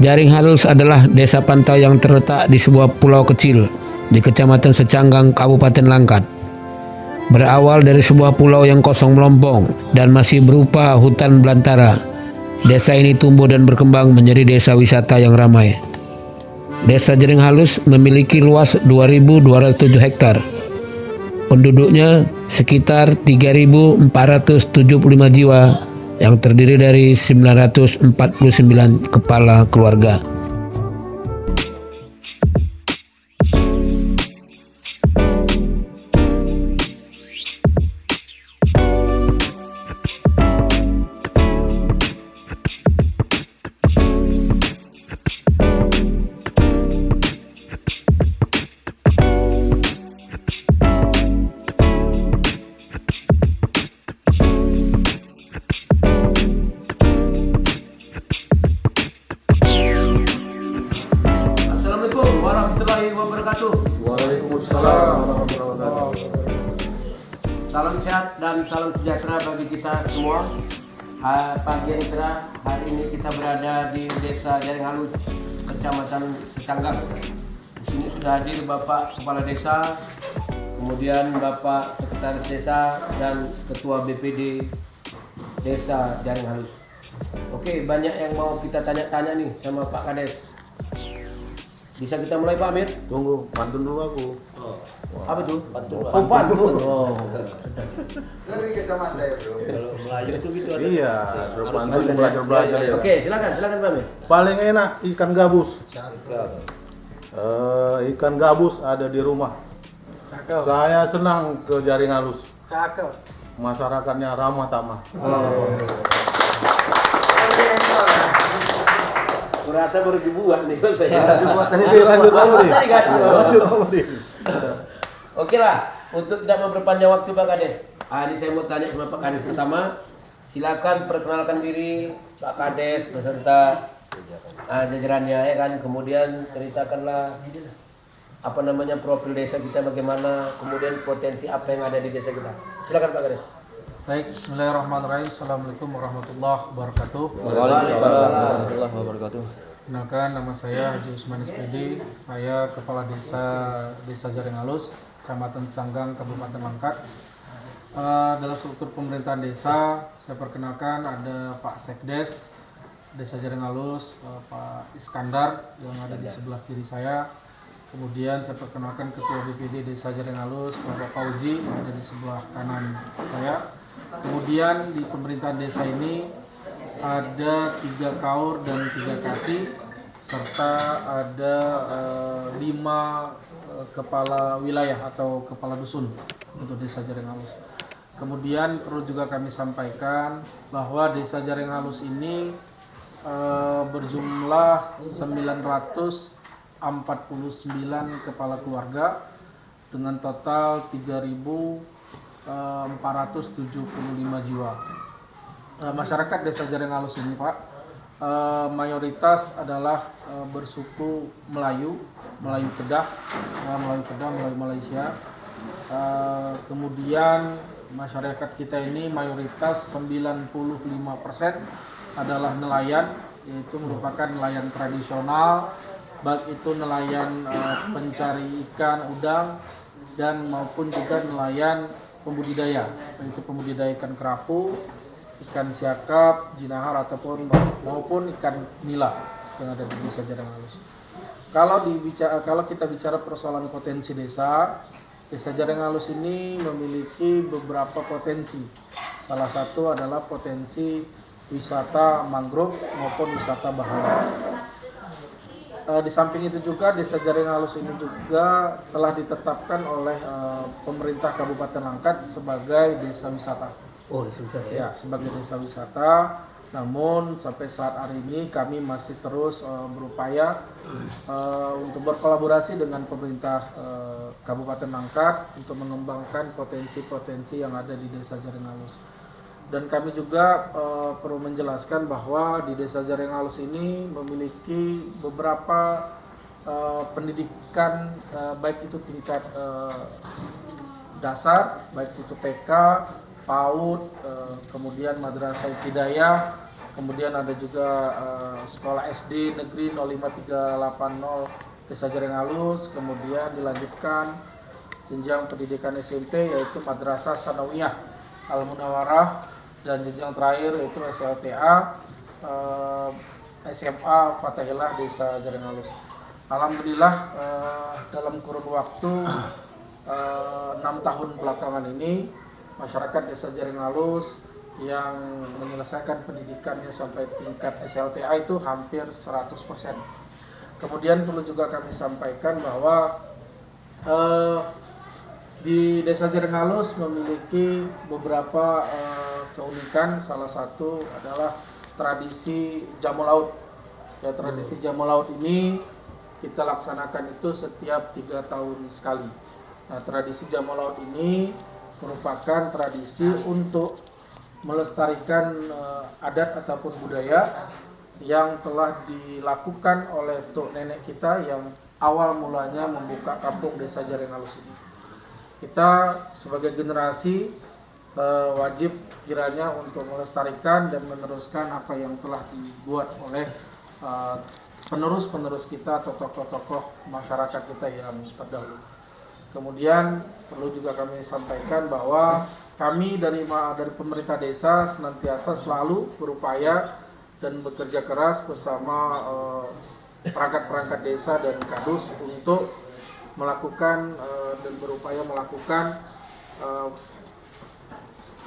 Jaring Halus adalah desa pantai yang terletak di sebuah pulau kecil di Kecamatan Secanggang, Kabupaten Langkat. Berawal dari sebuah pulau yang kosong melompong dan masih berupa hutan belantara, desa ini tumbuh dan berkembang menjadi desa wisata yang ramai. Desa Jaring Halus memiliki luas 2.207 hektar. Penduduknya sekitar 3.475 jiwa yang terdiri dari 949 kepala keluarga. Assalamualaikum warahmatullahi wabarakatuh. Waalaikumsalam warahmatullahi wabarakatuh. Salam sehat dan salam sejahtera bagi kita semua. Pagi yang cerah, hari ini kita berada di Desa Jaring Halus, Kecamatan Secanggang. Di sini sudah hadir Bapak Kepala Desa, kemudian Bapak Sekretaris Desa dan Ketua BPD Desa Jaring Halus. Oke, banyak yang mau kita tanya-tanya nih sama Pak Kades. Bisa kita mulai Pak Amir? Tunggu, pantun dulu aku. Apa tuh? Pantun. Oh, pantun. Oh. Dari kecamatan ya bro. Kalau Melayu itu gitu ada. Iya, berpantun belajar-belajar. Iya, iya. Oke, silakan Pak Amir. Paling enak ikan gabus. Cakep. Ikan gabus ada di rumah. Cakep. Saya senang ke Jaring Halus. Cakep. Masyarakatnya ramah tamah. Merasa baru dibuat nih Mas saya. Lanjut dulu nih. Oke lah, untuk tidak memperpanjang waktu Pak Kades. Ini saya mau tanya sama Pak Kades pertama. Silakan perkenalkan diri Pak Kades beserta jajarannya ya kan. Kemudian ceritakanlah apa namanya profil desa kita bagaimana, kemudian potensi apa yang ada di desa kita. Silakan Pak Kades. Baik, bismillahirrahmanirrahim. Assalamualaikum warahmatullahi wabarakatuh. Waalaikumsalam warahmatullahi wabarakatuh. Kenalkan, nama saya Haji Usman SPD. Saya Kepala Desa Jaring Halus, Kecamatan Secanggang, Kabupaten Langkat. Dalam struktur pemerintahan desa, saya perkenalkan ada Pak Sekdes Desa Jaring Halus, Pak Iskandar yang ada di sebelah kiri saya. Kemudian saya perkenalkan Ketua BPD Desa Jaring Halus, Bapak Fauji yang ada di sebelah kanan saya. Kemudian di pemerintahan desa ini ada 3 kaur dan 3 kasih, serta ada 5 kepala wilayah atau kepala dusun untuk Desa Jaring Halus. Kemudian perlu juga kami sampaikan bahwa Desa Jaring Halus ini berjumlah 949 kepala keluarga dengan total 3.475 jiwa. Masyarakat Desa Jaring Halus ini Pak, mayoritas adalah bersuku Melayu Kedah, Melayu Malaysia. Kemudian masyarakat kita ini mayoritas 95% adalah nelayan, yaitu merupakan nelayan tradisional, baik itu nelayan pencari ikan, udang, dan maupun juga nelayan pembudidaya, yaitu pembudidaya ikan kerapu, ikan siakap, jinahar ataupun maupun ikan nila yang ada di Desa Jaring Halus. Kalau kita bicara persoalan potensi desa, Desa Jaring Halus ini memiliki beberapa potensi. Salah satu adalah potensi wisata mangrove maupun wisata bahari. Di samping itu juga Desa Jaring Halus ini juga telah ditetapkan oleh pemerintah Kabupaten Langkat sebagai desa wisata. Oh, desa wisata Ya, sebagai desa wisata. Namun sampai saat hari ini kami masih terus berupaya untuk berkolaborasi dengan pemerintah Kabupaten Langkat untuk mengembangkan potensi-potensi yang ada di Desa Jaring Halus. Dan kami juga perlu menjelaskan bahwa di Desa Jaring Halus ini memiliki beberapa pendidikan, baik itu tingkat dasar, baik itu TK, PAUD, kemudian Madrasah Ibtidaiyah, Kemudian ada juga sekolah SD Negeri 05380 Desa Jaringalus. Kemudian dilanjutkan jenjang pendidikan SMP yaitu Madrasah Sanawiyah Al Munawarah, dan jenjang terakhir yaitu SLTA SMA Fatahillah Desa Jaringalus. Alhamdulillah dalam kurun waktu 6 tahun belakangan ini masyarakat Desa Jaringalus yang menyelesaikan pendidikannya sampai tingkat SLTA itu hampir 100%. Kemudian perlu juga kami sampaikan bahwa di Desa Jaringalus memiliki beberapa keunikan. Salah satu adalah tradisi jamu laut. Ya, tradisi jamu laut ini kita laksanakan itu setiap 3 tahun sekali. Nah, tradisi jamu laut ini merupakan tradisi untuk melestarikan adat ataupun budaya yang telah dilakukan oleh tuk nenek kita yang awal mulanya membuka kampung Desa Jaringalus ini. Kita sebagai generasi wajib kiranya untuk melestarikan dan meneruskan apa yang telah dibuat oleh penerus-penerus kita atau tokoh-tokoh masyarakat kita yang terdahulu. Kemudian perlu juga kami sampaikan bahwa kami dari pemerintah desa senantiasa selalu berupaya dan bekerja keras bersama perangkat-perangkat desa dan kadus untuk melakukan dan berupaya melakukan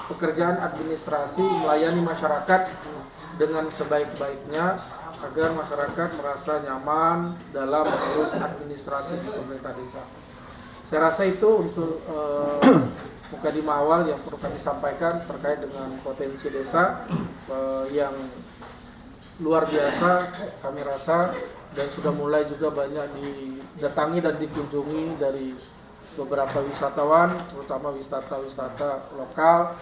pekerjaan administrasi melayani masyarakat dengan sebaik-baiknya agar masyarakat merasa nyaman dalam mengurus administrasi di pemerintah desa. Saya rasa itu untuk mukadimah awal yang perlu kami sampaikan terkait dengan potensi desa yang luar biasa kami rasa, dan sudah mulai juga banyak didatangi dan dikunjungi dari beberapa wisatawan, terutama wisata-wisata lokal,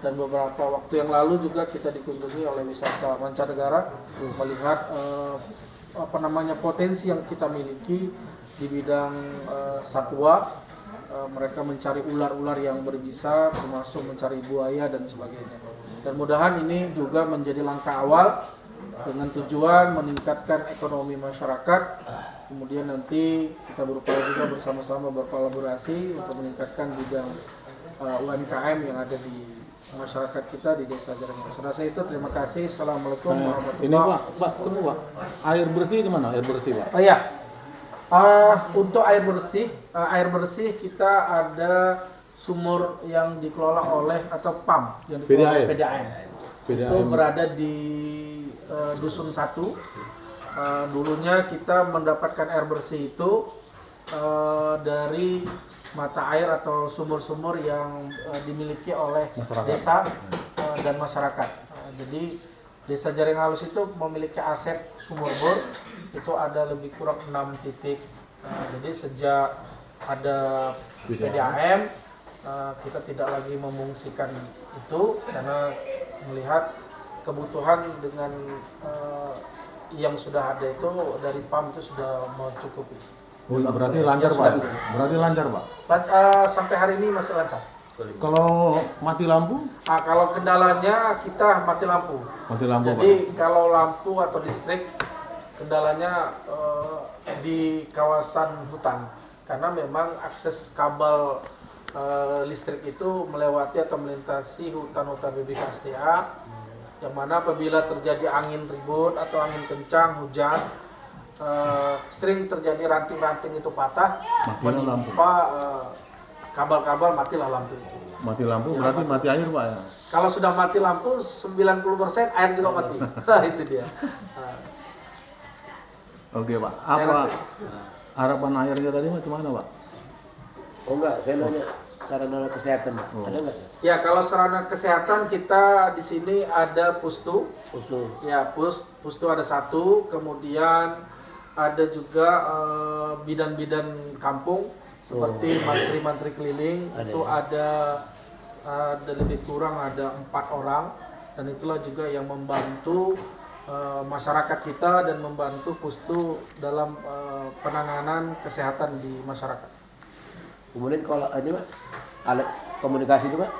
dan beberapa waktu yang lalu juga kita dikunjungi oleh wisata mancanegara melihat potensi yang kita miliki di bidang satwa. Mereka mencari ular-ular yang berbisa, termasuk mencari buaya dan sebagainya. Dan mudahan ini juga menjadi langkah awal dengan tujuan meningkatkan ekonomi masyarakat. Kemudian nanti kita berupaya juga bersama-sama berkolaborasi untuk meningkatkan bidang UMKM yang ada di masyarakat kita di Desa Jaringalus. Rasa itu, terima kasih. Assalamualaikum warahmatullahi wabarakatuh. Ini Pak, tunggu Pak. Air bersih di mana? Air bersih Pak? Oh iya. Untuk air bersih kita ada sumur yang dikelola oleh atau PAM yang dikelola oleh PDAM. Itu berada di Dusun 1. Dulunya kita mendapatkan air bersih itu dari mata air atau sumur-sumur yang dimiliki oleh desa dan masyarakat. Jadi Desa Jaringalus itu memiliki aset sumur bor, itu ada lebih kurang 6 titik. Jadi sejak ada PDAM, kita tidak lagi memungsikan itu karena melihat kebutuhan dengan yang sudah ada itu dari PAM itu sudah mencukupi. Berarti lancar Pak? Berarti lancar Pak? Sampai hari ini masih lancar. Kalau mati lampu? Kalau kendalanya kita mati lampu. Mati lampu Jadi Pak? kalau lampu atau listrik kendalanya di kawasan hutan, karena memang akses kabel listrik itu melewati atau melintasi hutan-hutan BBKSDA, yang mana apabila terjadi angin ribut atau angin kencang, hujan, sering terjadi ranting-ranting itu patah, menimpa kabel-kabel, matilah lampu. Mati lampu berarti mati air Pak ya? Kalau sudah mati lampu 90% air juga mati. Itu dia. Oke Pak, apa harapan airnya tadi macam mana Pak? Oh enggak, saya nanya sarana kesehatan, Pak. Ada enggak? Ya, kalau sarana kesehatan kita di sini ada pustu. Pustu. Ya, pustu ada 1, kemudian ada juga bidan-bidan kampung seperti mantri-mantri keliling. Itu ada lebih kurang ada 4 orang, dan itulah juga yang membantu masyarakat kita dan membantu pustu dalam penanganan kesehatan di masyarakat. Kemudian kalau aja Pak, alat komunikasi itu Pak.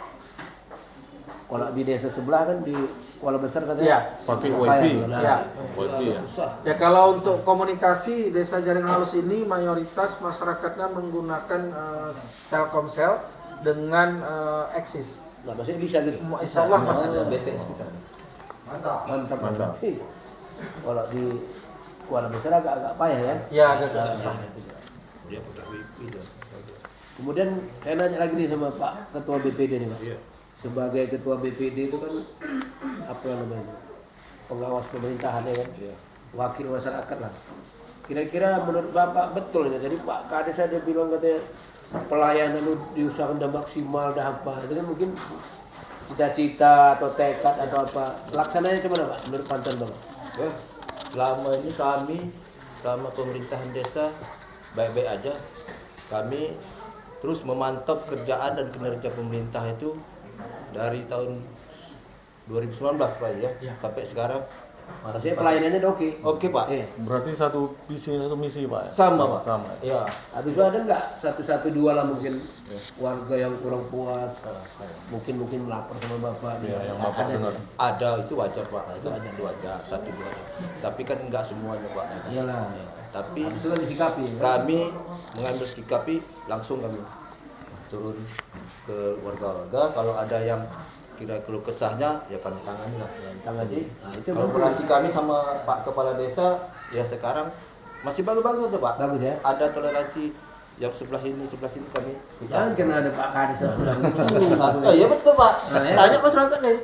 Kalau di desa sebelah kan di sekolah besar katanya. Iya. Pakai Apa wifi. Nah, Ya. Wifi ya. Ya kalau untuk komunikasi Desa Jaringan Halus ini mayoritas masyarakatnya menggunakan Telkomsel dengan Axis. Nah, maksudnya bisa gitu. Insya Allah masih Oh, ada. BTS kita. Mantap. Mantap. Iya. Kalau di sekolah besar agak payah ya. Ya agak susah. Kemudian saya nanya lagi nih sama Pak Ketua BPD nih Pak. Sebagai Ketua BPD itu kan apa namanya, pengawas pemerintahan ya kan, wakil masyarakat lah. Kira-kira menurut Bapak betul ya? Jadi Pak Kades ada bilang katanya pelayanan lu diusahakan udah maksimal, dah apa? Itu kan mungkin cita-cita atau tekad atau apa. Laksananya gimana Pak? Menurut pantauan Bapak? Ya, selama ini kami selama pemerintahan desa baik-baik aja. Kami terus memantau kerjaan dan kinerja pemerintah itu dari tahun 2019 Pak ya, sampai sekarang. Maksudnya pelayanannya udah oke. Oke Pak. Iya. Berarti satu visi satu misi Pak. Sama Pak. Sama. Ya. Habis itu ada nggak satu dua lah mungkin warga yang kurang puas, mungkin lapor sama bapak. Iya, yang Bapak Ada. dengar. Ada itu wajar Pak. Itu wajar satu dua. Tapi kan nggak semuanya Pak. Iyalah. Tapi Habis itu kan disikapi. Ya? kami mengambil sikapi langsung kami turun ke warga-warga. Kalau ada yang kira keluh kesahnya ya kami tangani lah. Tangani. Nah, itu Kalau relasi kami sama Pak Kepala Desa ya sekarang masih bagus-bagus tuh Pak. bagus ya. Ada toleransi yang sebelah sini kami. Jangan kena ada Pak Kades bilang gitu. Oh, iya betul Pak. Nah, ya. Tanya masyarakat nih.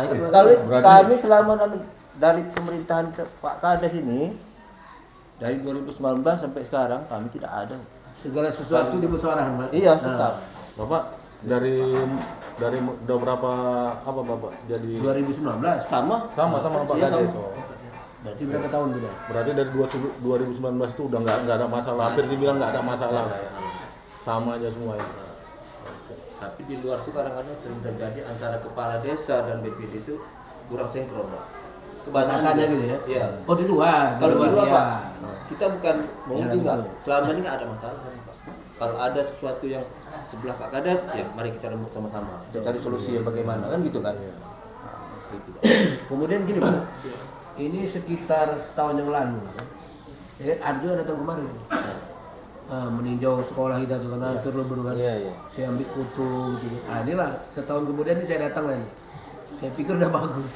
Itu Kalau Berarti- kami selama dari pemerintahan Pak Kades ini dari 2019 sampai sekarang kami tidak ada. segala sesuatu dimusyawarahkan. Pak. Iya, Nah, tetap. Bapak dari udah berapa apa Bapak jadi 2019. Sama. sama Pak Iya, Kades. sama. Oh. Berarti berapa tahun sudah? Berarti dari 2019 itu udah nggak ada masalah. Hampir dibilang nggak ada masalah. Sama aja semua ya. Tapi di luar itu kadang-kadang sering terjadi antara kepala desa dan BPD itu kurang sinkron Pak. Batasannya juga. gitu ya? Iya. Oh di luar. Kalau di luar ya. Pak, kita bukan mau Ya, tinggal. betul. Selama ini nggak ada masalah kan, Pak. Kalau ada sesuatu yang sebelah Pak Kades, ya mari kita rembuk sama-sama. Kita cari solusi yang bagaimana kan gitu kan? Gitu, Pak. Kemudian gini Pak, ini sekitar setahun yang lalu, ya, Arjo datang kemari, meninjau sekolah kita tuh karena hancur lebur kan. Iya. Saya ambil foto gitu. Inilah setahun kemudian ini saya datang lagi. Saya pikir udah bagus.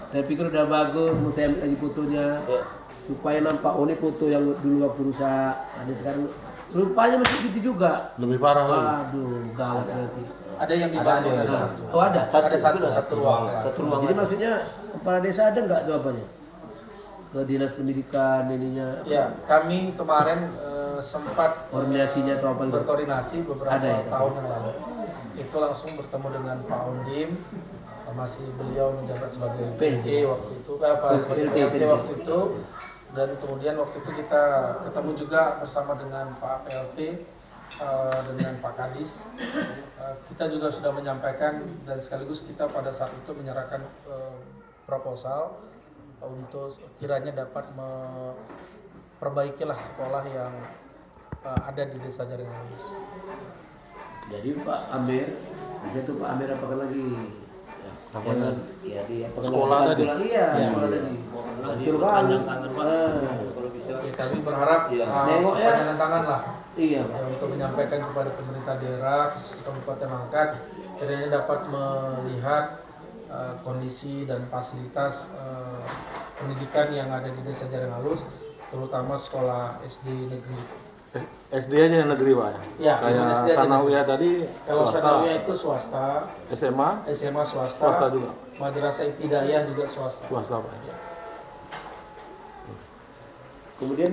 Saya pikir udah bagus, mau saya ambil lagi fotonya Ya. supaya nampak ini foto yang dulu waktu rusak. Ada sekarang rupanya masih gitu juga. Lebih parah lagi. Aduh, gawat berarti. Ada yang dibangun Ada, dari ada. satu. Oh ada. Ada satu ruangan. Satu ruangan. Jadi maksudnya kepala desa ada nggak jawabannya? Ke dinas pendidikan ininya? Ya, kami kemarin sempat Koordinasinya atau apa gitu? berkoordinasi beberapa Ada ya? tahun yang lalu. Itu langsung bertemu dengan Pak Ondim, masih beliau menjabat sebagai PJ waktu itu, sebagai PLT waktu itu, dan kemudian waktu itu kita ketemu juga bersama dengan Pak PLT dengan Pak Kadis. Kita juga sudah menyampaikan dan sekaligus kita pada saat itu menyerahkan proposal untuk kiranya dapat memperbaikilah sekolah yang ada di Desa Jaringan Halus. Jadi Pak Amir, itu Pak Amir apakan lagi? Apanya? Ya di apakan Sekolah lagi? tadi? Iya, sekolah tadi. Hancur banget. Panjang tangan Pak. Kalau bisa. Ya, kami berharap Iya. Nengok ya. panjangan tangan lah Iya, ya, untuk menyampaikan kepada pemerintah daerah khusus Kabupaten Langkat kiranya dapat melihat kondisi dan fasilitas pendidikan yang ada di Desa Jaringan Halus, terutama sekolah SD negeri. SD aja yang negeri Pak. Ya, Kayak SD aja Sanawiyah tadi Kalau swasta. Sanawiyah itu swasta, SMA SMA swasta, swasta juga. Madrasah Ibtidaiyah juga swasta. Swasta Pak. kemudian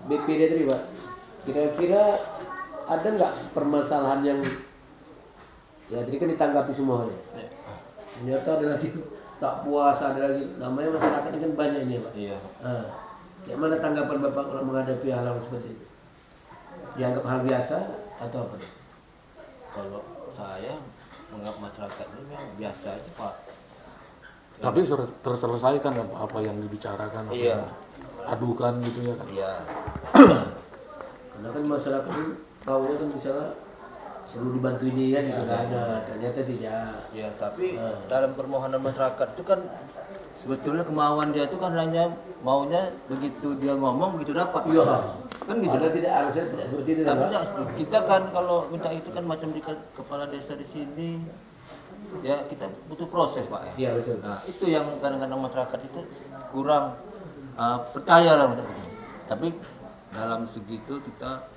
BPD tadi Pak, kira-kira ada nggak permasalahan yang ya tadi kan ditanggapi semua ya. Ternyata ada lagi tak puas, ada lagi namanya masyarakat ini kan banyak ini Pak. Iya. Nah, gimana tanggapan Bapak kalau menghadapi hal seperti itu? Dianggap hal biasa atau apa? Kalau saya menganggap masyarakat ini memang biasa aja Pak. Tapi terselesaikan apa yang dibicarakan, apa Iya. yang adukan gitu ya kan. Iya. Karena kan masyarakat ini tahunya kan misalnya perlu dibantu ini kan itu nggak ada, ternyata tidak. Ya, tapi dalam permohonan masyarakat itu kan sebetulnya kemauan dia itu kan hanya maunya begitu dia ngomong begitu dapat. Iya. Kan gitu. Ada tidak harusnya tidak seperti itu. Tapi Pak. kita kan kalau minta itu kan macam di kepala desa di sini ya kita butuh proses Pak ya. Iya betul. Nah, itu yang kadang-kadang masyarakat itu kurang percaya lah untuk itu. Tapi dalam segitu kita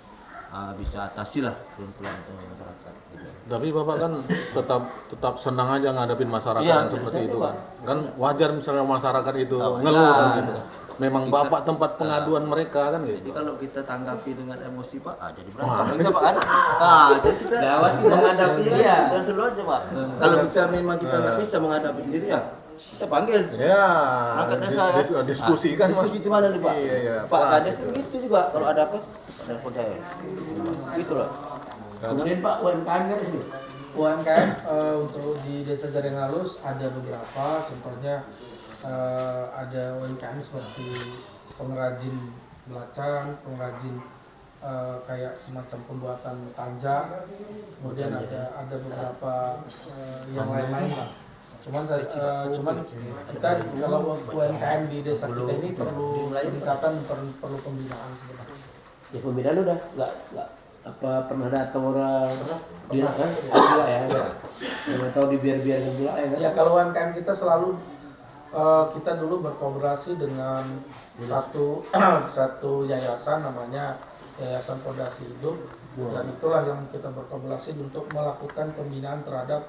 bisa atasi lah pelan-pelan masyarakat. Gitu. Tapi Bapak kan tetap senang aja ngadepin masyarakat Iya, yang seperti iya, itu Pak. kan. Kan wajar misalnya masyarakat itu Oh, ngeluh kan iya. gitu. Memang Bapak tempat pengaduan mereka kan Jadi gitu. kalau kita tanggapi dengan emosi Pak, jadi Wah. berantem kita Pak kan. Jadi kita Gawat kita. menghadapi Iya. dan selalu aja Pak. Kalau kita memang kita nggak bisa menghadapi sendiri ya, kita panggil. Ya, Perangkat desa ya. diskusi kan. Mas. Diskusi di mana nih Pak? Iya, iya. Pak Pas Kades itu. begitu juga kalau ada apa, telepon saya. Gitu loh. Kemudian Pak UMKM kan di sini. UMKM untuk di Desa Jaring Halus ada beberapa, contohnya ada UMKM seperti pengrajin belacang, pengrajin kayak semacam pembuatan tanja, kemudian ada beberapa yang lain-lain lah. Cuman kita kalau UMKM di desa kita ini perlu peningkatan, perlu pembinaan sebenarnya. Ya pembinaan udah nggak apa pernah datang orang bilang kan gila ya nggak tahu dibiar-biarin gila ya kan. Ya kalau UMKM kita selalu kita dulu berkolaborasi dengan satu yayasan namanya Yayasan Fondasi Hidup, dan itulah yang kita berkolaborasi untuk melakukan pembinaan terhadap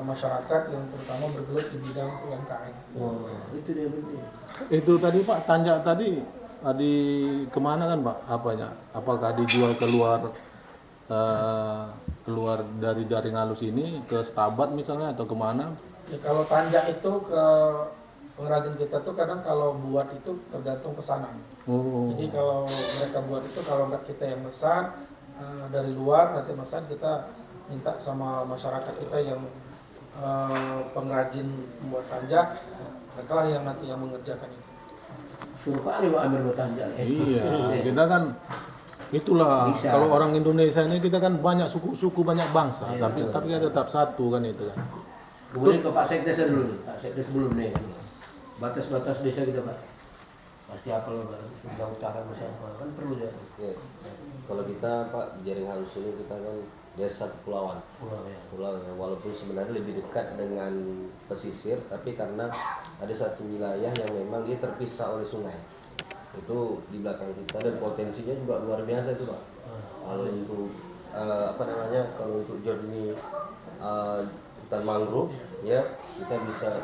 masyarakat yang terutama bergelut di bidang UMKM. Oh, itu dia benar. Itu tadi Pak tanjak tadi di kemana kan Pak? Apanya? Apakah dijual keluar dari Jaring Halus ini ke Stabat misalnya atau kemana? Ya, kalau tanjak itu ke pengrajin kita tuh kadang kalau buat itu tergantung pesanan. Oh. Jadi kalau mereka buat itu kalau nggak kita yang pesan dari luar nanti pesan kita minta sama masyarakat kita yang pengrajin membuat tanjak, mereka lah yang nanti yang mengerjakan itu. Suruh Pak Ali Pak ambil bertanya. Iya, kita kan itulah Bisa. kalau orang Indonesia ini kita kan banyak suku-suku, banyak bangsa, Iya, tapi betul. kita tetap satu kan itu kan. Kemudian ke Pak Sekdes dulu nih, Pak Sekdes belum nih. Batas-batas desa kita Pak. Pasti apa loh Pak? Sudah utara bersama kan perlu ya. Ya. Kalau kita Pak di Jaring Halus ini kita kan desa kepulauan, Pulau ya. pulau ya, walaupun sebenarnya lebih dekat dengan pesisir, tapi karena ada satu wilayah yang memang dia terpisah oleh sungai. Itu di belakang kita dan potensinya juga luar biasa itu Pak. Kalau untuk kalau untuk journey hutan mangrove ya kita bisa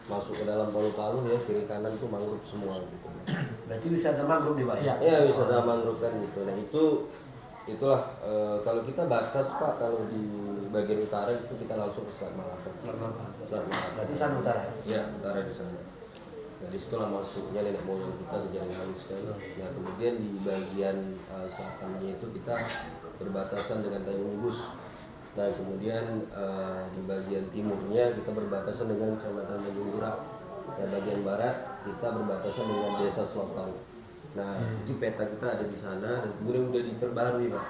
masuk ke dalam Palu-Palu ya, kiri kanan itu mangrove semua gitu. Berarti wisata mangrove di Pak ya? Ya wisata mangrove kan gitu. Nah itulah kalau kita batas Pak, kalau di bagian utara itu kita langsung ke Selat Malaka. Selat Malaka. Berarti sana utara ya? Ya utara di sana. Nah disitulah masuknya nenek moyang kita ke Jaring Halus kan. Nah kemudian di bagian selatannya itu kita berbatasan dengan Tanjung Bus. Nah kemudian di bagian timurnya kita berbatasan dengan Kecamatan Tanjung Durak. Nah bagian barat kita berbatasan dengan Desa Selotau. Nah itu peta kita ada di sana dan kemudian udah diperbarui Pak.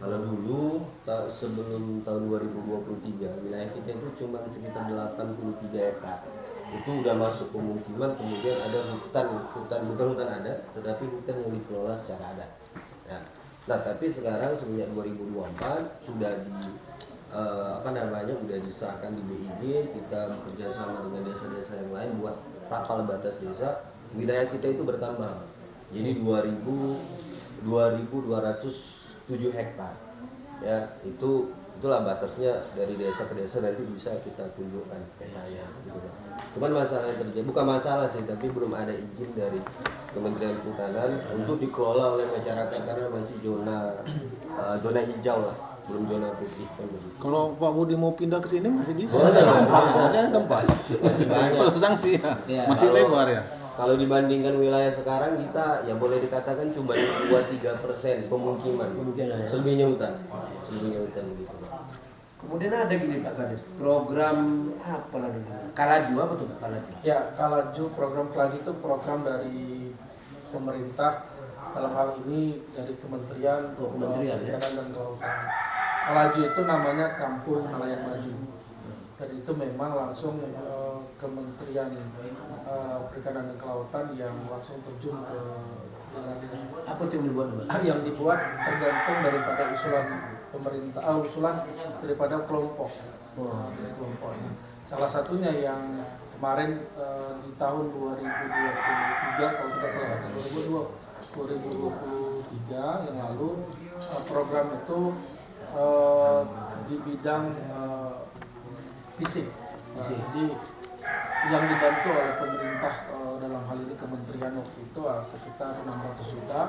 Kalau dulu sebelum tahun 2023 wilayah kita itu cuma sekitar 83 hektar. Itu udah masuk pemukiman, kemudian ada bukan hutan ada, tetapi hutan yang dikelola secara adat. Nah tapi sekarang semenjak 2024 sudah udah disahkan di BIG, kita bekerja sama dengan desa-desa yang lain buat tapal batas desa. Wilayah kita itu bertambah, jadi 2.207 hektar. Ya itulah batasnya dari desa ke desa, nanti bisa kita tunjukkan petanya. Gitu. Cuman masalah yang terjadi, bukan masalah sih, tapi belum ada izin dari Kementerian Kehutanan untuk dikelola oleh masyarakat karena masih zona hijau lah, belum zona putih kan begitu. Kalau Pak Budi mau pindah ke sini masih bisa. Oh, Masih iya. ada tempat. Masih banyak. Kalau sanksi ya. Iya. Masih Kalau- lebar ya. Kalau dibandingkan wilayah sekarang kita ya boleh dikatakan cuma 2-3% pemukiman. Pemukiman, ya. Selebihnya hutan gitu. Kemudian ada gini Pak Kades, program apa lagi? Kalaju apa tuh Pak Kalaju? Ya, Kalaju, program Kalaju itu program dari pemerintah, dalam hal ini dari Kementerian Kementerian, ya. Perikanan dan Kelautan. Laju itu namanya Kampung Nelayan Maju. Dan itu memang langsung Kementerian Perikanan dan Kelautan yang langsung terjun ke Apa tuh yang dibuat, Pak? yang dibuat tergantung daripada usulan pemerintah, usulan daripada kelompok. Dari kelompoknya. Salah satunya yang kemarin di tahun 2023 kalau tidak salah 2023 yang lalu program itu di bidang fisik. Jadi yang dibantu oleh pemerintah dalam hal ini kementerian waktu itu sekitar 600 juta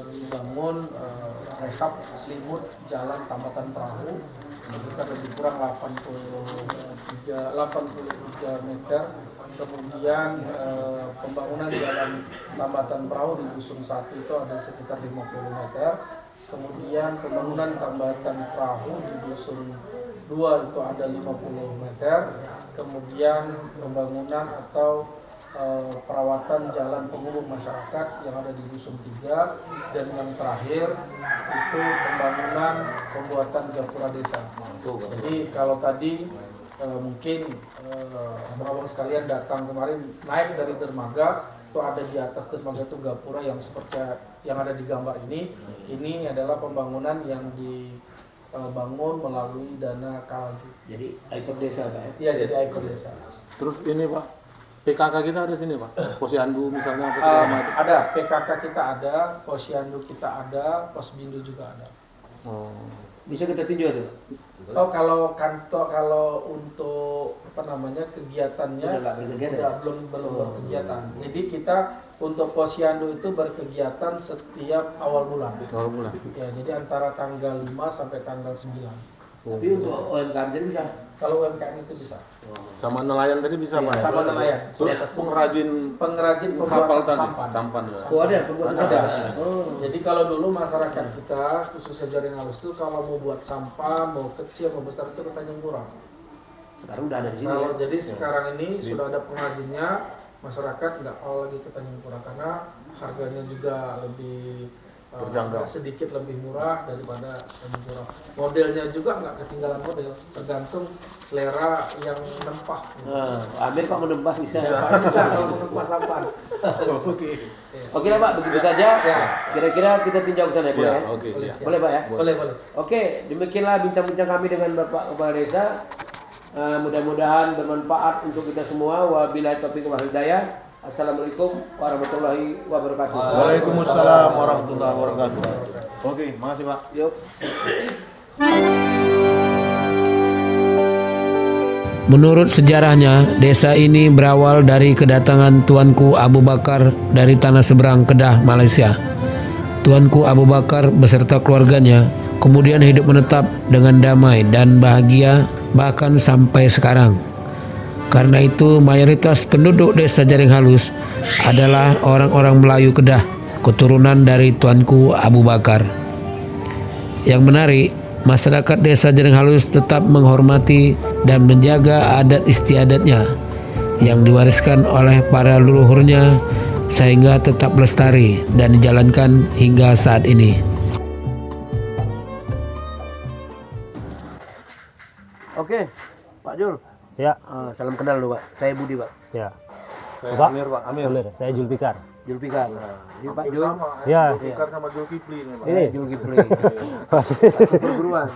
dibangun rehab selimut jalan tambatan perahu sekitar lebih kurang 83 meter. Kemudian pembangunan jalan tambatan perahu di dusun 1 itu ada sekitar 50 meter. Kemudian pembangunan tambatan perahu di dusun 2 itu ada 50 meter. Kemudian pembangunan atau perawatan jalan penghubung masyarakat yang ada di dusun 3, dan yang terakhir itu pembangunan pembuatan gapura desa. Jadi kalau tadi mungkin abang-abang sekalian datang kemarin naik dari dermaga, itu ada di atas dermaga itu gapura yang seperti yang ada di gambar ini. Ini adalah pembangunan yang dibangun melalui dana Kalaju. Jadi ikon desa, Pak. Iya, jadi ikon desa. Terus ini Pak, PKK kita ada sini Pak, Posyandu misalnya apa segala macam. Ada PKK kita ada, Posyandu kita ada, Posbindu juga ada. Bisa kita tinjau tuh. Oh, kalau kantor, kalau untuk apa namanya kegiatannya Sudah nggak berkegiatan? udah belum berkegiatan. Jadi kita untuk Posyandu itu berkegiatan setiap awal bulan. Awal bulan. Ya, jadi antara tanggal 5 sampai tanggal 9. Tapi untuk UMKM jadi bisa. Kalau UMKM itu bisa. Sama nelayan tadi bisa Iya, Pak. sama nelayan. Terus pengrajin Pengrajin kapal pembuat tadi, sampan. sampan. Oh ada pembuatan Ada. sampah. Oh. Jadi kalau dulu masyarakat kita khususnya Jaring Halus itu kalau mau buat sampah, mau kecil, mau besar itu ke Tanjung Purang. Sekarang udah ada di sini. Kalau Ya? jadi sekarang ini sudah ada pengrajinnya, masyarakat nggak mau lagi ke Tanjung Purang karena harganya juga lebih Terjangkau. sedikit lebih murah daripada Tanjung Purang. Modelnya juga nggak ketinggalan model, tergantung selera yang nempah. Nah, Amir Pak menembah bisa. Bisa kalau menempah sampah. Oke lah Pak, begitu saja. Kira-kira kita tinjau ke sana ya, Pak, Ya, ya? oke. Boleh, Ya. siap. Boleh Pak ya? Boleh, boleh. Oke, demikianlah bincang-bincang kami dengan Bapak Kepala Desa. Mudah-mudahan bermanfaat untuk kita semua. Wabillahi taufiq wal hidayah. Assalamualaikum warahmatullahi wabarakatuh. Waalaikumsalam warahmatullahi wabarakatuh. Oke, makasih Pak. Yuk. Menurut sejarahnya, desa ini berawal dari kedatangan Tuanku Abu Bakar dari tanah seberang Kedah, Malaysia. Tuanku Abu Bakar beserta keluarganya kemudian hidup menetap dengan damai dan bahagia bahkan sampai sekarang. Karena itu mayoritas penduduk desa Jaring Halus adalah orang-orang Melayu Kedah, keturunan dari Tuanku Abu Bakar. Yang menarik, masyarakat desa Jaring Halus tetap menghormati dan menjaga adat istiadatnya yang diwariskan oleh para leluhurnya sehingga tetap lestari dan dijalankan hingga saat ini. Oke, Pak Jul. Ya, Salam kenal dulu Pak. Saya Budi Pak. ya. Saya Bapak? Amir Pak, Amir. Amir, saya Julfikar. Julfikar. Ini Pak Jul. Sama, Ya. Zulfikar sama Zulkifli ini Pak. Ini Julkifli. Satu perguruan.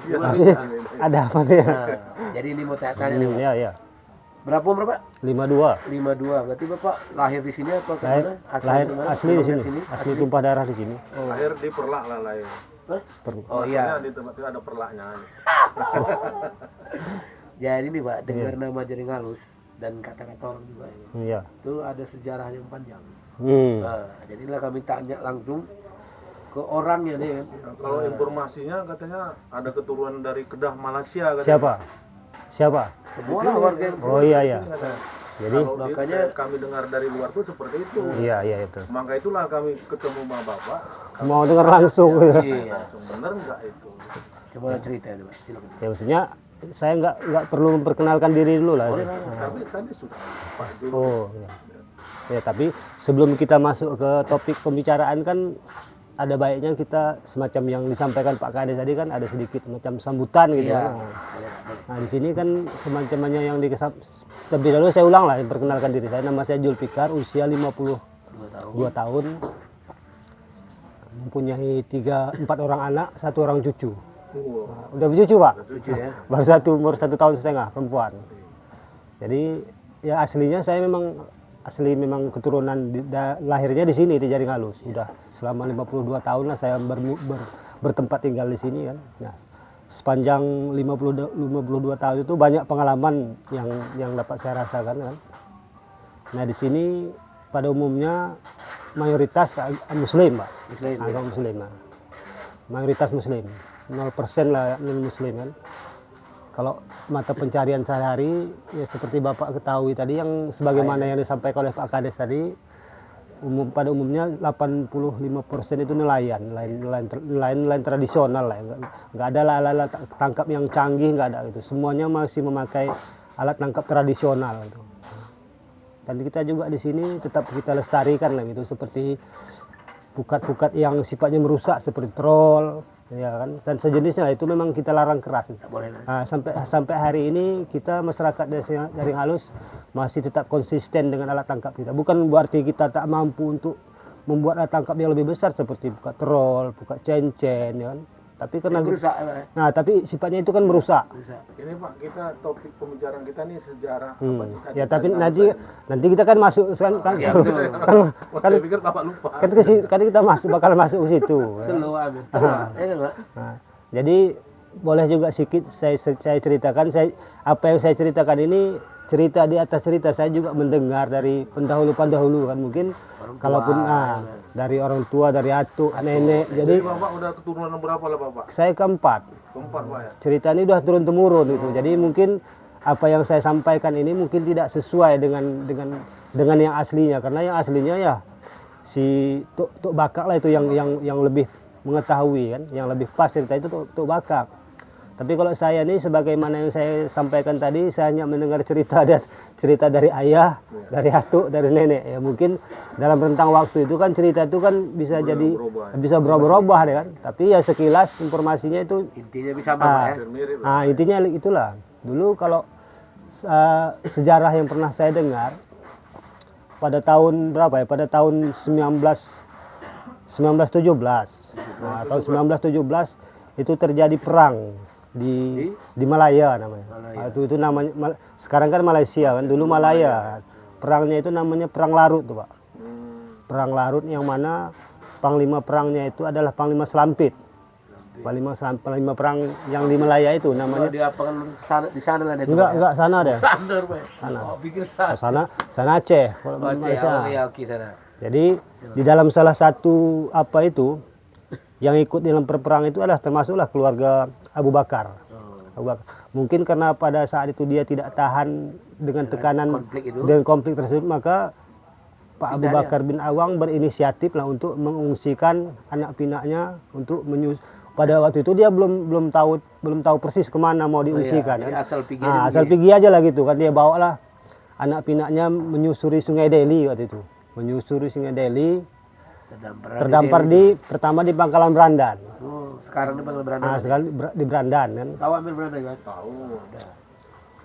ada apa nih? Nah, jadi ini mau tanya nih Pak. Ya, ya. Berapa umur Pak? 52. 52. Berarti Bapak lahir di sini apa Lahir, kemana? lahir dari mana? asli di Dari sini. Asli tumpah darah di sini. Lahir di Perlak lah lahir. Hah? Per- Oh iya. Maksudnya di tempat itu ada perlaknya. Jadi nih Pak, dengar nama Jaring Halus dan kata-kata orang juga ya. Iya. Itu ada sejarah yang panjang. Hmm. Nah, jadilah kami tanya langsung ke orangnya nih kan. Kalau informasinya katanya ada keturunan dari Kedah, Malaysia katanya. Siapa? Siapa? Semua lah warga yang Oh iya, iya. Katanya. Jadi, Kalau makanya- kami dengar dari luar tuh seperti itu. iya, iya itu. Maka itulah kami ketemu sama Bapak. Mau dengar langsung. Iya. Langsung bener nggak itu? Coba cerita nih Pak, silakan. Ya maksudnya saya nggak perlu memperkenalkan diri dulu lah. Tapi tadi sudah Pak Jul. Oh, iya. Ya, tapi sebelum kita masuk ke topik pembicaraan kan ada baiknya kita semacam yang disampaikan Pak Kades tadi kan ada sedikit macam sambutan gitu. Iya. Nah di sini kan semacamnya yang lebih dahulu saya ulang lah perkenalkan diri saya. Nama saya Julfikar, usia 52 tahun, mempunyai 4 orang anak, 1 orang cucu. Nah, udah bercucu Pak? Lucu ya. Baru umur 1,5 tahun perempuan. Jadi ya aslinya saya memang keturunan lahirnya di sini di Jaring Halus. Sudah selama 52 tahun lah saya bertempat tinggal di sini kan. Nah, sepanjang 52 tahun itu banyak pengalaman yang dapat saya rasakan kan. Nah, di sini pada umumnya mayoritas muslim, Pak. Agama muslim. Nah. Mayoritas muslim. 0% lah non muslim kan. Kalau mata pencarian sehari-hari ya seperti Bapak ketahui tadi yang sebagaimana yang disampaikan oleh Pak Kades tadi, pada umumnya 85% itu nelayan tradisional lah. Nggak ada alat tangkap yang canggih, nggak ada gitu. Semuanya masih memakai alat tangkap tradisional gitu. Dan kita juga di sini tetap kita lestarikan lah gitu, seperti pukat-pukat yang sifatnya merusak seperti troll ya kan, dan sejenisnya itu memang kita larang keras. Nah, sampai hari ini kita masyarakat Jaring Halus masih tetap konsisten dengan alat tangkap kita. Bukan berarti kita tak mampu untuk membuat alat tangkap yang lebih besar seperti pukat troll, pukat cencen ya kan. Tapi karena nah tapi sifatnya itu kan merusak. Ini Pak, kita topik pembicaraan kita nih sejarah. Ya tapi nanti kita kan masuk kan saya pikir Bapak lupa. Kan kita bakal masuk ke situ. Nah, jadi boleh juga sedikit saya ceritakan apa yang saya ceritakan ini cerita di atas cerita saya juga mendengar dari pendahulu kan mungkin kalaupun dari orang tua, dari atuk, nenek. Jadi Bapak udah keturunan berapa lah Bapak? Saya keempat. Keempat Pak ya. Cerita ini udah turun temurun itu. Jadi mungkin apa yang saya sampaikan ini mungkin tidak sesuai dengan yang aslinya, karena yang aslinya ya si Tuk Bakak lah itu yang lebih mengetahui kan, yang lebih pas cerita itu Tuk Bakak. Tapi kalau saya ini sebagaimana yang saya sampaikan tadi, saya hanya mendengar cerita dari ayah, dari atuk, dari nenek. Ya mungkin dalam rentang waktu itu kan cerita itu kan bisa bisa berubah deh kan. Tapi ya sekilas informasinya itu Intinya bisa sama ya. Nah, intinya itulah. Dulu kalau sejarah yang pernah saya dengar pada tahun berapa ya? Pada tahun 1917. Nah, tahun 1917 itu terjadi perang di Malaya namanya. Itu namanya sekarang kan Malaysia kan, dulu Malaya. Perangnya itu namanya Perang Larut tuh, Pak. Perang Larut yang mana panglima perangnya itu adalah Panglima Selampit. Panglima perang yang di Malaya itu namanya. Dia di sana lah dia. Enggak sana deh. Sana. Oh, pikir sana Aceh. Kalau Malaysia. Sana. Jadi di dalam salah satu apa itu yang ikut dalam perperang itu adalah termasuklah keluarga Abu Bakar. Mungkin karena pada saat itu dia tidak tahan dengan tekanan dan konflik tersebut, maka Pak Abu Bakar bin Awang berinisiatif lah untuk mengungsikan anak pinaknya untuk pada waktu itu dia belum tahu persis kemana mau diungsikan. Kan? Asal pergi aja lah gitu kan, dia bawalah anak pinaknya menyusuri Sungai Deli waktu itu. Menyusuri Sungai Deli, terdampar pertama di Pangkalan Berandan. Oh, sekarang di Pangkalan Berandan. Sekarang di Berandan kan. Tahu ambil Berandan kan? Tahu.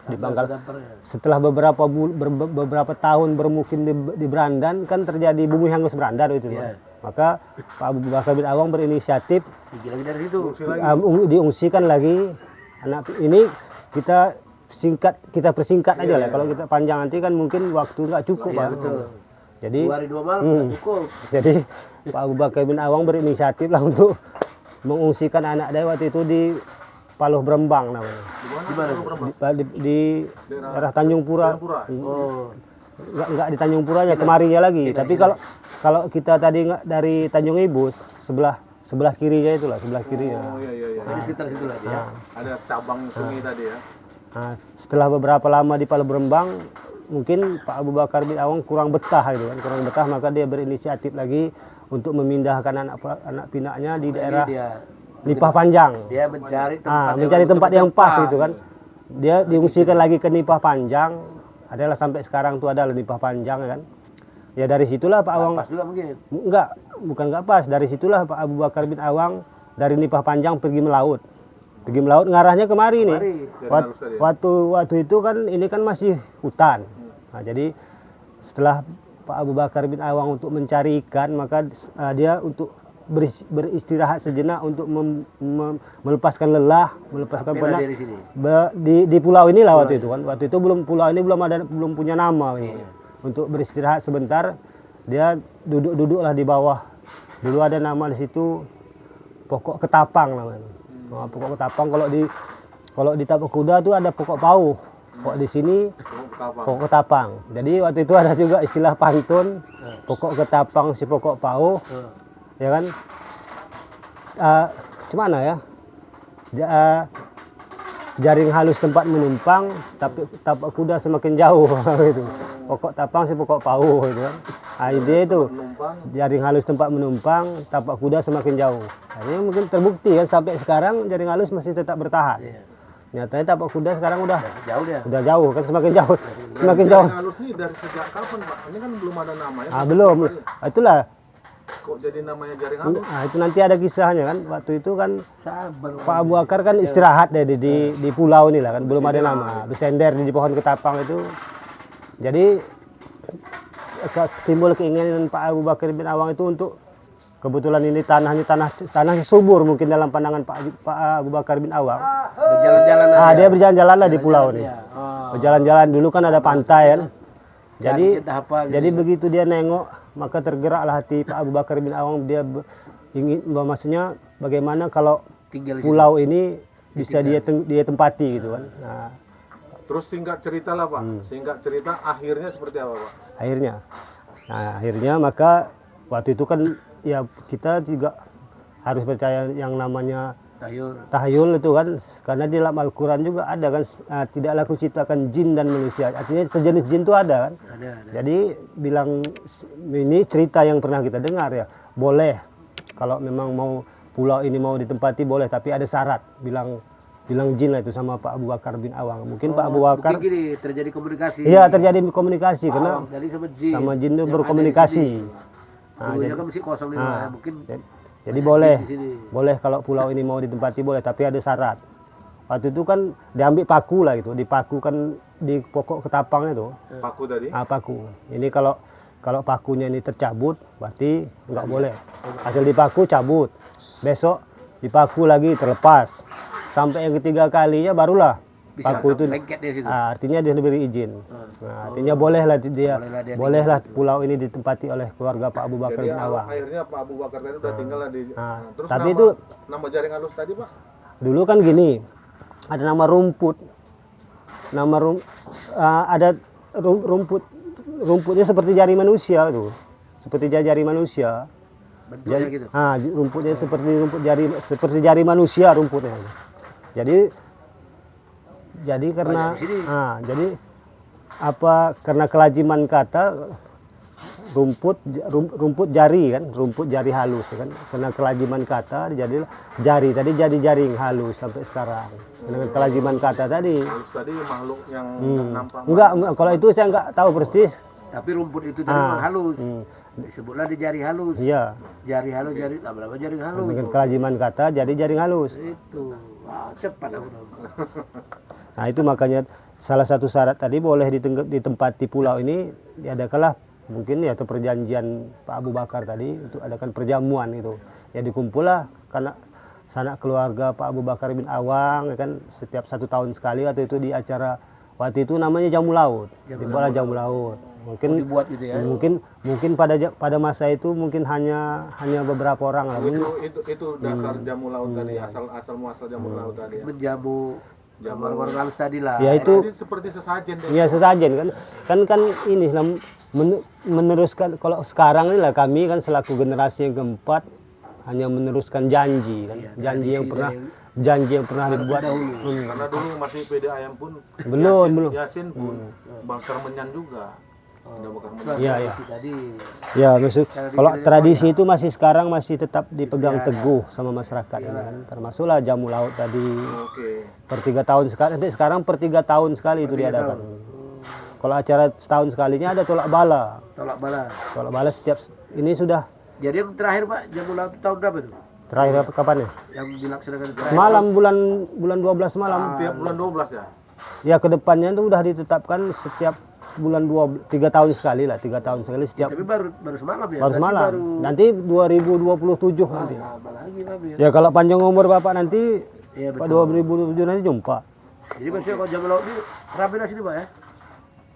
Di Pangkalan. Setelah beberapa tahun bermukim di Berandan kan terjadi bumi hangus Berandan itu. Yeah. Maka Pak Abu Bakar bin Awang berinisiatif lagi dari situ. Diungsikan lagi anak ini kita persingkat aja lah. Kalau kita panjang nanti kan mungkin waktu nggak cukup. Ya, betul. Jadi 2 hari 2 malam cukup. Jadi Pak Abu Bakar bin Awang berinisiatif lah untuk mengungsikan anak dia waktu itu di Paloh Brembang namanya. Di daerah Tanjung Pura. Oh. Enggak di Tanjung Puranya, kemarinya lagi. Tapi kalau kita tadi dari Tanjung Ibus sebelah kirinya itulah, sebelah kirinya. Oh iya. Di sekitar situ lah ya. Ada cabang sungai tadi ya. Nah, setelah beberapa lama di Paloh Brembang, mungkin Pak Abu Bakar bin Awang kurang betah gitu kan, maka dia berinisiatif lagi untuk memindahkan anak pinaknya di daerah Nipah Panjang. Dia mencari tempat yang pas gitu kan. Dia diungsikan lagi ke Nipah Panjang, adalah sampai sekarang tuh adalah Nipah Panjang kan. Ya dari situlah Pak Awang. Pas juga mungkin. Enggak, bukan nggak pas. Dari situlah Pak Abu Bakar bin Awang dari Nipah Panjang pergi melaut. Pergi melaut ngarahnya kemari nih. Waktu itu kan ini kan masih hutan. Nah, jadi setelah Pak Abu Bakar bin Awang untuk mencari ikan, maka dia untuk beristirahat sejenak untuk melepaskan lelah, melepaskan penat di pulau inilah waktu itu kan. Waktu itu pulau ini belum punya nama ini. Untuk beristirahat sebentar, dia duduklah di bawah. Dulu ada nama di situ pokok ketapang namanya. Nah, pokok ketapang kalau di tapak kuda tuh ada pokok pauh. Kok di sini pokok ketapang. Jadi waktu itu ada juga istilah pantun pokok ketapang si pokok pauh. Ya kan, gimana ya, jaring halus tempat menumpang, tapi tapak kuda semakin jauh gitu. Pokok tapang si pokok pauh gitu kan. Nah, ide itu jaring halus tempat menumpang, tapak kuda semakin jauh. Nah, ini mungkin terbukti kan sampai sekarang jaring halus masih tetap bertahan. Nyatanya tapak kuda sekarang udah jauh kan, semakin jauh. Jaring halus ini dari sejak kapan Pak? Ini kan belum ada namanya. Belum. Itulah. Kok jadi namanya jaring halus? Nah, itu nanti ada kisahnya kan. Waktu itu kan Pak Abu Bakar kan istirahat deh di pulau ini lah kan, belum ada nama. Bersender di pohon ketapang itu. Jadi timbul keinginan Pak Abu Bakar bin Awang itu untuk, kebetulan ini tanah subur mungkin dalam pandangan Pak Abu Bakar bin Awang. Dia berjalan-jalan lah di pulau ini. Berjalan-jalan, dulu kan ada pantai kan. Jadi begitu dia nengok, maka tergeraklah hati Pak Abu Bakar bin Awang. Dia ingin, maksudnya bagaimana kalau pulau ini bisa dia tempati gitu kan. Nah, terus singkat cerita lah Pak, singkat cerita akhirnya seperti apa Pak? Akhirnya maka waktu itu kan ya kita juga harus percaya yang namanya tahayul itu kan, karena di dalam Al-Quran juga ada kan, tidaklah aku ciptakan jin dan manusia, artinya sejenis jin itu ada kan. Jadi bilang ini cerita yang pernah kita dengar ya, boleh kalau memang mau pulau ini mau ditempati boleh, tapi ada syarat, bilang jin lah itu sama Pak Abu Bakar bin Awang. Mungkin Pak Abu Bakar gini, terjadi komunikasi. Iya, terjadi komunikasi karena sama jin itu berkomunikasi. Jadi kan mesti kosong nih, mungkin jadi boleh kalau pulau ini mau ditempati boleh, tapi ada syarat. Waktu itu kan diambil paku lah gitu, dipaku kan di pokok ketapang itu. Paku tadi? Paku. Ini kalau pakunya ini tercabut, berarti nggak boleh. Hasil dipaku cabut, besok dipaku lagi terlepas. Sampai yang ketiga kalinya barulah paku itu artinya dia diberi izin. Nah, artinya bolehlah pulau ini ditempati oleh keluarga Pak Abu Bakar bin Awang. Akhirnya Pak Abu Bakar tadi udah tinggal di. Terus tapi nama jaring halus tadi Pak? Dulu kan gini, ada nama rumput. Ada rumputnya seperti jari manusia tuh. Seperti jari manusia. Bentuknya gitu. Rumputnya seperti jari manusia rumputnya. Jadi karena karena kelaziman kata rumput jari kan, rumput jari halus kan, karena kelaziman kata jadi jari, tadi jadi jaring halus sampai sekarang dengan kelaziman kata tadi. Halus tadi makhluk yang nampak. Enggak, kalau itu saya enggak tahu persis. Tapi rumput itu tadi halus. Disebutlah di jari halus. Iya. Jari halus, lama-lama jaring halus. Dengan kelaziman kata jadi jaring halus. Itu. Cepat aku tahu. Nah, itu makanya salah satu syarat tadi boleh ditempati pulau ini diadakanlah mungkin ya atau perjanjian Pak Abu Bakar tadi untuk adakan perjamuan itu. Ya dikumpullah karena sanak keluarga Pak Abu Bakar bin Awang ya kan, setiap 1 tahun sekali waktu itu di acara waktu itu namanya jamu laut. Dibuatlah jamu laut. Mungkin dibuat gitu ya. Mungkin pada masa itu mungkin hanya beberapa orang lah. Itu dasar jamu laut tadi, asal muasal jamu laut tadi. Menjamu orang halus tadi lah. Ya itu seperti sesajen. Iya sesajen kan ini meneruskan. Kalau sekarang ini lah kami kan selaku generasi yang keempat hanya meneruskan janji kan, janji yang pernah dibuat dahulu. Karena dulu masih PDAM pun belum Yasin pun bakar menyan juga. Iya. Ya, maksud kalau tradisi itu masih sekarang masih tetap dipegang teguh sama masyarakat ini kan. Termasuklah jamu laut tadi. Per 3 tahun sekali, sekarang per 3 tahun sekali itu diadakan. Kalau acara setahun sekalinya ada tolak bala. Tolak bala setiap ini sudah Jadi yang terakhir Pak, jam ulang tahun berapa tuh? Terakhir apa kapan ya? Yang dilaksanakan terakhir? Malam bulan 12 malam. Tiap bulan 12 ya. Ya kedepannya itu udah ditetapkan setiap bulan 3 tahun sekali lah, 3 tahun sekali setiap. Tapi baru semalam ya? Baru Berarti semalam. Nanti 2027 nanti. Lama lagi Pak ya? Ya kalau panjang umur Bapak nanti Iya Pak betul. 2027 nanti jumpa. Jadi maksudnya kalau jam laut ini rame lah sini Pak ya?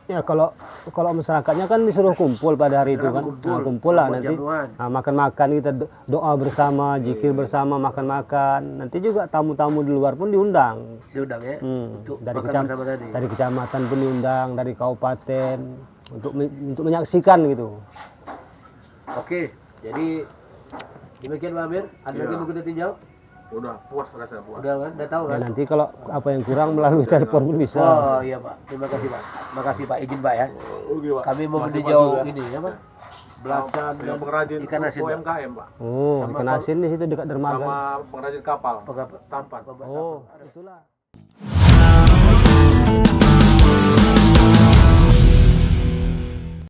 Ya kalau masyarakatnya kan disuruh kumpul pada hari itu kan. Nah, kumpul lah buat nanti. jamuan. Nah, makan-makan kita doa bersama, zikir bersama, makan-makan. Nanti juga tamu-tamu di luar pun diundang. Diundang ya? Untuk Dari makan bersama tadi. dari kecamatan pun diundang, dari kabupaten untuk menyaksikan gitu. Oke, jadi demikian Pak Amir. Ada lagi yang mau kita tinjau? Udah puas rasanya puas. Udah tahu Ya, kan? nanti kalau apa yang kurang melalui telepon pun bisa. Oh iya Pak, terima kasih Pak. Makasih Pak, izin Pak ya. Oke, Pak. Kami mau Masih meninjau bantu, ini ya Pak. Belasan Yang dan pengrajin ikan asin Pak. UMKM, Pak. Oh, ikan asin di situ dekat dermaga. Sama pengrajin kapal. Pengapa- Tampan. Oh, itulah.